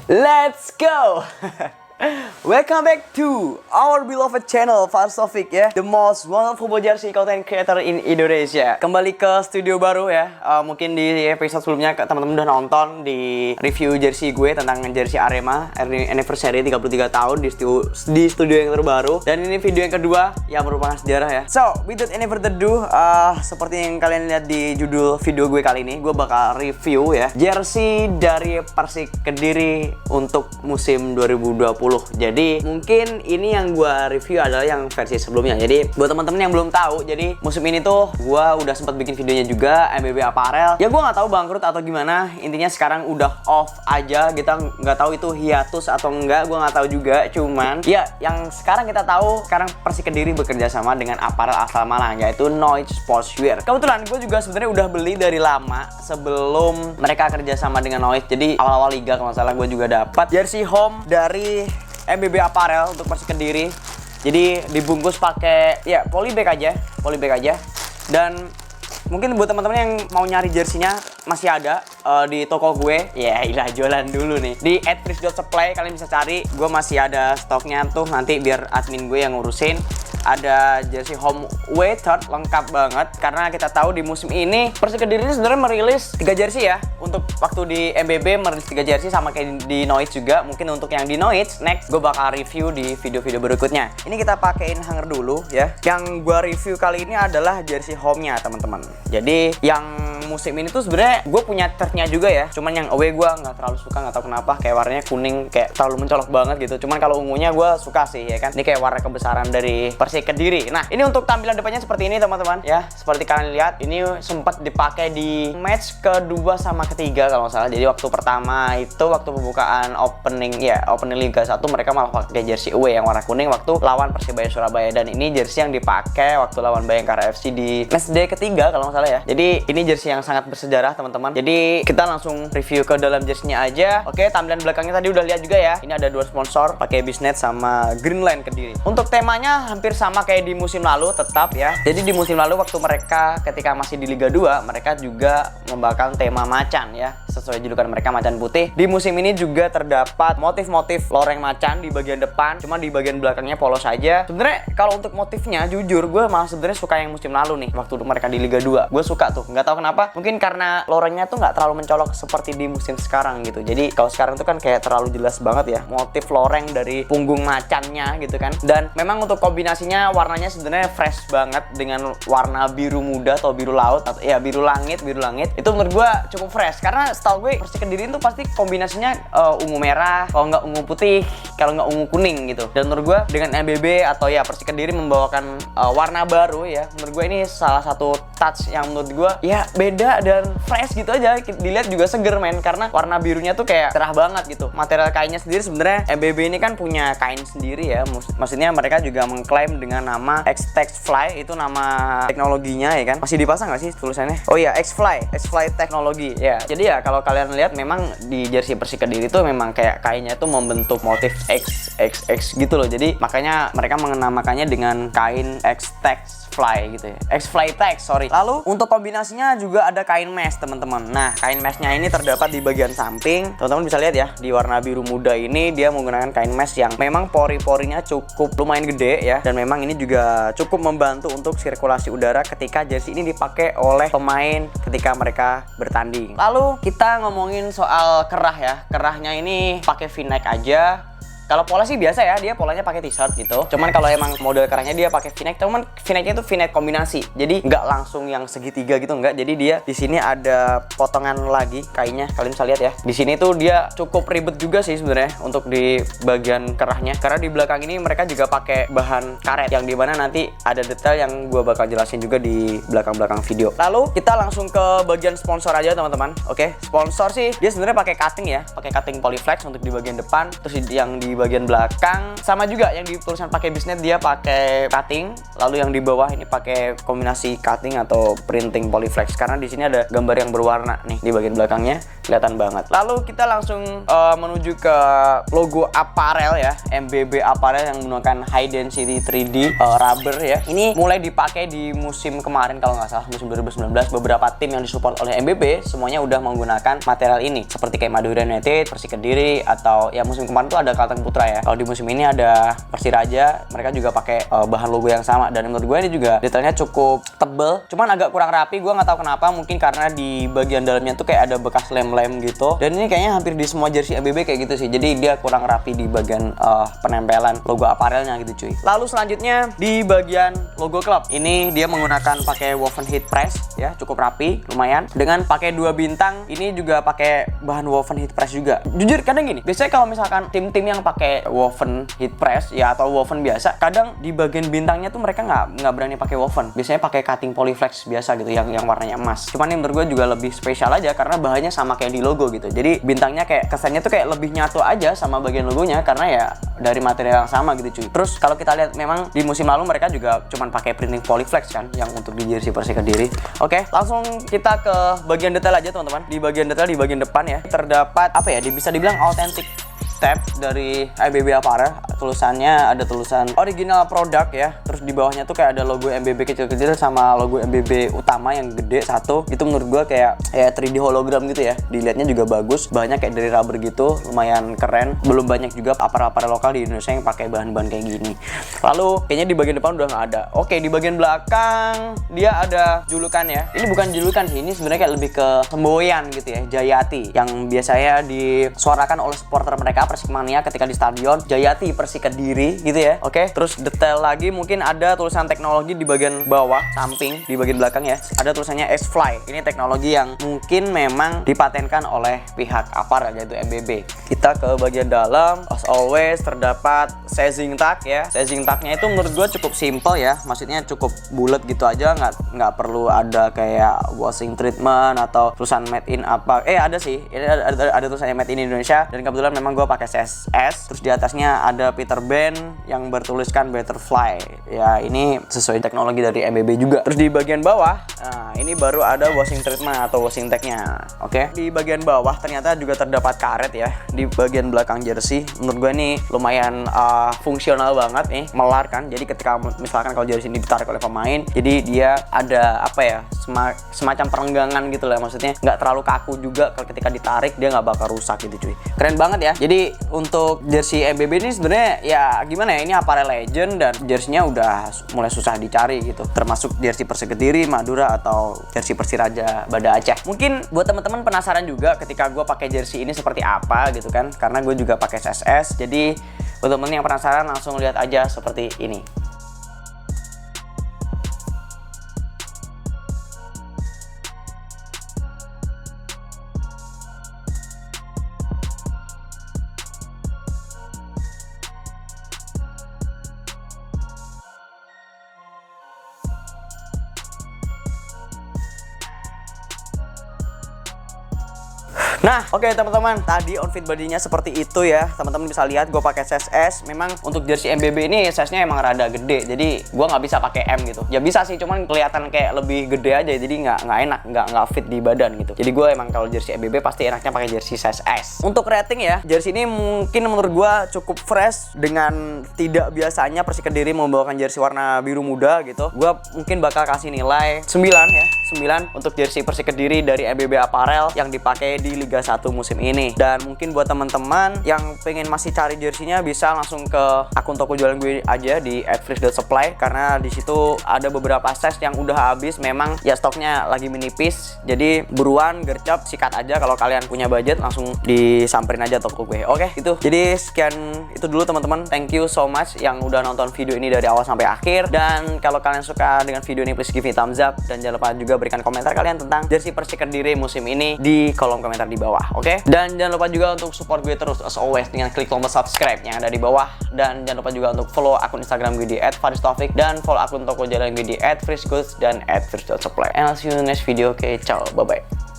Let's go. Welcome back to our beloved channel Farsofik ya, the most wonderful jersey content creator in Indonesia. Kembali ke studio baru ya. Mungkin di episode sebelumnya teman-teman udah nonton di review jersey gue tentang jersey Arema anniversary 33 tahun di studio yang terbaru. Dan ini video yang kedua yang merupakan sejarah ya. So, without any further ado, seperti yang kalian lihat di judul video gue kali ini, gue bakal review ya jersey dari Persik Kediri untuk musim 2020. Jadi mungkin ini yang gua review adalah yang versi sebelumnya. Jadi buat teman-teman yang belum tahu, jadi musim ini tuh gua udah sempat bikin videonya juga MBB Apparel. Ya gua nggak tahu bangkrut atau gimana. Intinya sekarang udah off aja. Kita nggak tahu itu hiatus atau enggak. Gua nggak tahu juga. Cuman ya yang sekarang kita tahu, sekarang Persik Kediri bekerja sama dengan apparel asal Malang, yaitu Noise Sportswear. Kebetulan gue juga sebenarnya udah beli dari lama sebelum mereka kerja sama dengan Noise. Jadi awal-awal liga kalau nggak salah gue juga dapat jersey home dari MBB Apparel untuk Persik Kediri. Jadi dibungkus pakai ya polybag aja. Dan mungkin buat teman-teman yang mau nyari jersinya masih ada di toko gue. Ya ilah, jualan dulu nih di @fris.supply, kalian bisa cari. Gue masih ada stoknya tuh, nanti biar admin gue yang ngurusin. Ada jersey home away third lengkap banget, karena kita tahu di musim ini Persik Kediri ini sebenarnya merilis 3 jersey ya. Untuk waktu di MBB merilis 3 jersey sama kayak di Noise juga. Mungkin untuk yang di Noise next gue bakal review di video-video berikutnya. Ini kita pakein hanger dulu ya. Yang gue review kali ini adalah jersey home-nya teman-teman. Jadi yang musim ini tuh sebenarnya gue punya third-nya juga ya. Cuman yang away gue nggak terlalu suka, nggak tahu kenapa, kayak warnanya kuning kayak terlalu mencolok banget gitu. Cuman kalau ungunya gue suka sih ya kan. Ini kayak warna kebesaran dari Persik Kediri. Nah, ini untuk tampilan depannya seperti ini teman-teman ya. Seperti kalian lihat, ini sempat dipakai di match kedua sama ketiga kalau nggak salah. Jadi waktu pertama itu waktu pembukaan opening Liga 1 mereka malah pakai jersey away yang warna kuning waktu lawan Persibaya Surabaya, dan ini jersey yang dipakai waktu lawan Bayangkara FC di match day ketiga kalau nggak salah ya. Jadi ini jersey yang sangat bersejarah teman-teman. Jadi kita langsung review ke dalam jersey-nya aja. Oke, tampilan belakangnya tadi udah lihat juga ya. Ini ada 2 sponsor, pakai Bisnet sama Greenland Kediri. Untuk temanya hampir sama kayak di musim lalu tetap ya. Jadi di musim lalu waktu mereka ketika masih di Liga 2, mereka juga membawakan tema macan ya, sesuai julukan mereka macan putih. Di musim ini juga terdapat motif-motif loreng macan di bagian depan, cuma di bagian belakangnya polos saja. Sebenarnya kalau untuk motifnya jujur gue malah sebenarnya suka yang musim lalu nih, waktu mereka di Liga 2. Gue suka tuh, nggak tahu kenapa. Mungkin karena lorengnya tuh nggak terlalu mencolok seperti di musim sekarang gitu. Jadi kalau sekarang tuh kan kayak terlalu jelas banget ya motif loreng dari punggung macannya gitu kan. Dan memang untuk kombinasinya warnanya sebenarnya fresh banget dengan warna biru muda atau biru laut atau ya biru langit. Itu menurut gue cukup fresh, karena setahu gue Persik Kediri itu pasti kombinasinya ungu merah, kalau nggak ungu putih, kalau nggak ungu kuning gitu. Dan menurut gue dengan MBB atau ya Persik Kediri membawakan warna baru ya, menurut gue ini salah satu touch yang menurut gue ya beda dan fresh gitu aja. Dilihat juga seger men, karena warna birunya tuh kayak cerah banget gitu. Material kainnya sendiri sebenarnya MBB ini kan punya kain sendiri ya. Maksudnya mereka juga mengklaim dengan nama X-Tex Fly, itu nama teknologinya ya kan. Masih dipasang nggak sih tulisannya? Oh iya, X-Fly teknologi ya. Jadi ya kalau kalian lihat memang di jersey Persik Kediri itu memang kayak kainnya itu membentuk motif X gitu loh. Jadi makanya mereka menamakannya dengan kain X-Tex Fly gitu ya. X-Fly Tex, sorry. Lalu untuk kombinasinya juga ada kain mesh teman-teman. Nah, kain meshnya ini terdapat di bagian samping. Teman-teman bisa lihat ya, di warna biru muda ini dia menggunakan kain mesh yang memang pori-porinya cukup lumayan gede ya. Dan memang ini juga cukup membantu untuk sirkulasi udara ketika jersey ini dipakai oleh pemain ketika mereka bertanding. Lalu kita ngomongin soal kerah ya. Kerahnya ini pakai V-neck aja. Kalau pola sih biasa ya, dia polanya pakai t-shirt gitu. Cuman kalau emang model kerahnya dia pakai V-neck, cuman V-necknya itu V-neck kombinasi. Jadi nggak langsung yang segitiga gitu, nggak. Jadi dia di sini ada potongan lagi kainnya, kalian bisa lihat ya. Di sini tuh dia cukup ribet juga sih sebenarnya untuk di bagian kerahnya. Karena di belakang ini mereka juga pakai bahan karet yang dimana nanti ada detail yang gue bakal jelasin juga di belakang-belakang video. Lalu kita langsung ke bagian sponsor aja teman-teman. Oke, sponsor sih dia sebenarnya pakai cutting ya, pakai cutting Polyflex untuk di bagian depan. Terus yang di bagian belakang sama juga yang di tulisan pakai bisnet dia pakai cutting, lalu yang di bawah ini pakai kombinasi cutting atau printing polyflex karena di sini ada gambar yang berwarna nih di bagian belakangnya, kelihatan banget. Lalu kita langsung menuju ke logo apparel ya, MBB apparel yang menggunakan high density 3D rubber ya. Ini mulai dipakai di musim kemarin kalau nggak salah, musim 2019. Beberapa tim yang disupport oleh MBB semuanya udah menggunakan material ini seperti kayak Madura United, Persik Kediri, atau ya musim kemarin tuh ada Kalteng Putra ya. Kalau di musim ini ada Persiraja, mereka juga pakai bahan logo yang sama, dan menurut gue ini juga detailnya cukup tebel, cuman agak kurang rapi. Gue nggak tahu kenapa, mungkin karena di bagian dalamnya tuh kayak ada bekas lem-lem gitu, dan ini kayaknya hampir di semua jersey MBB kayak gitu sih, jadi dia kurang rapi di bagian penempelan logo aparelnya gitu cuy. Lalu selanjutnya di bagian logo klub ini dia menggunakan pakai woven heat press ya, cukup rapi lumayan, dengan pakai 2 bintang. Ini juga pakai bahan woven heat press juga. Jujur kadang gini, biasanya kalau misalkan tim-tim yang pakai woven heat press ya atau woven biasa, kadang di bagian bintangnya tuh mereka nggak berani pakai woven, biasanya pakai cutting polyflex biasa gitu yang warnanya emas. Cuman ini menurut gue juga lebih spesial aja karena bahannya sama kayak di logo gitu, jadi bintangnya kayak kesannya tuh kayak lebih nyatu aja sama bagian logonya karena ya dari material yang sama gitu cuy. Terus kalau kita lihat memang di musim lalu mereka juga cuman pakai printing polyflex kan yang untuk di jersey Persik Kediri. Oke, langsung kita ke bagian detail aja teman-teman. Di bagian detail di bagian depan ya terdapat apa ya, bisa dibilang authentic tab dari MBB Apparel. Tulisannya ada tulisan original produk ya, terus di bawahnya tuh kayak ada logo MBB kecil-kecil sama logo MBB utama yang gede satu. Itu menurut gua kayak 3D hologram gitu ya, dilihatnya juga bagus, bahannya kayak dari rubber gitu, lumayan keren. Belum banyak juga apparel lokal di Indonesia yang pakai bahan-bahan kayak gini. Lalu kayaknya di bagian depan udah nggak ada. Oke, di bagian belakang dia ada julukan ya. Ini bukan julukan sih, ini sebenarnya kayak lebih ke semboyan gitu ya, Jayati, yang biasanya disuarakan oleh supporter mereka Persikmania ketika di stadion, Jayati Persik Kediri gitu ya. Oke, terus detail lagi mungkin ada tulisan teknologi di bagian bawah samping, di bagian belakang ya. Ada tulisannya S-Fly. Ini teknologi yang mungkin memang dipatenkan oleh pihak Apparel yaitu MBB. Kita ke bagian dalam, as always terdapat sizing tag ya. Sizing tagnya itu menurut gue cukup simple ya, maksudnya cukup bulat gitu aja, nggak perlu ada kayak washing treatment atau tulisan made in apa. Ada sih, ini ada tulisannya made in Indonesia, dan kebetulan memang gue pakai CSS. Terus di atasnya ada Peter Band yang bertuliskan Butterfly ya, ini sesuai teknologi dari MBB juga. Terus di bagian bawah, nah ini baru ada washing treatment atau washing tagnya. Oke, di bagian bawah ternyata juga terdapat karet ya di bagian belakang jersey. Menurut gue ini lumayan fungsional banget nih, melar kan. Jadi ketika misalkan kalau jersey ini ditarik oleh pemain, jadi dia ada apa ya, semacam perenggangan gitu lah, maksudnya nggak terlalu kaku juga. Kalau ketika ditarik dia nggak bakal rusak gitu cuy. Keren banget ya. Jadi untuk jersey MBB ini sebenarnya ya gimana ya, ini apparel legend dan jersey-nya udah mulai susah dicari gitu, termasuk jersey Persik Kediri, Madura, atau jersey Persiraja Banda Aceh. Mungkin buat teman-teman penasaran juga ketika gue pakai jersey ini seperti apa gitu kan, karena gue juga pakai CSS. Jadi buat teman-teman yang penasaran langsung lihat aja seperti ini. Nah, oke teman-teman, tadi outfit bodinya seperti itu ya. Teman-teman bisa lihat gue pakai size S. Memang untuk jersey MBB ini size-nya emang rada gede, jadi gue nggak bisa pakai M gitu. Ya bisa sih, cuman kelihatan kayak lebih gede aja, jadi nggak enak, nggak fit di badan gitu. Jadi gue emang kalau jersey MBB pasti enaknya pakai jersey size S. Untuk rating ya, jersey ini mungkin menurut gue cukup fresh. Dengan tidak biasanya Persik Kediri membawakan jersey warna biru muda gitu, gue mungkin bakal kasih nilai 9 ya. 9 untuk jersey Persik Kediri dari MBB Apparel yang dipakai di Liga 1 musim ini. Dan mungkin buat teman-teman yang pengen masih cari jersinya, bisa langsung ke akun toko jualan gue aja di @fresh.supply, karena di situ ada beberapa size yang udah habis. Memang ya stoknya lagi menipis, jadi buruan gercep, sikat aja kalau kalian punya budget, langsung disamperin aja toko gue. Oke, itu. Jadi sekian itu dulu teman-teman. Thank you so much yang udah nonton video ini dari awal sampai akhir. Dan kalau kalian suka dengan video ini, please give me thumbs up, dan jangan lupa juga berikan komentar kalian tentang jersey Persik Kediri musim ini di kolom komentar di bawah, oke? Dan jangan lupa juga untuk support gue terus as always dengan klik tombol subscribe yang ada di bawah. Dan jangan lupa juga untuk follow akun Instagram gue di @faristaufik, dan follow akun toko jalan gue di @freshgoods dan @fresh.supply. And I'll see you in the next video. Oke, ciao, bye bye.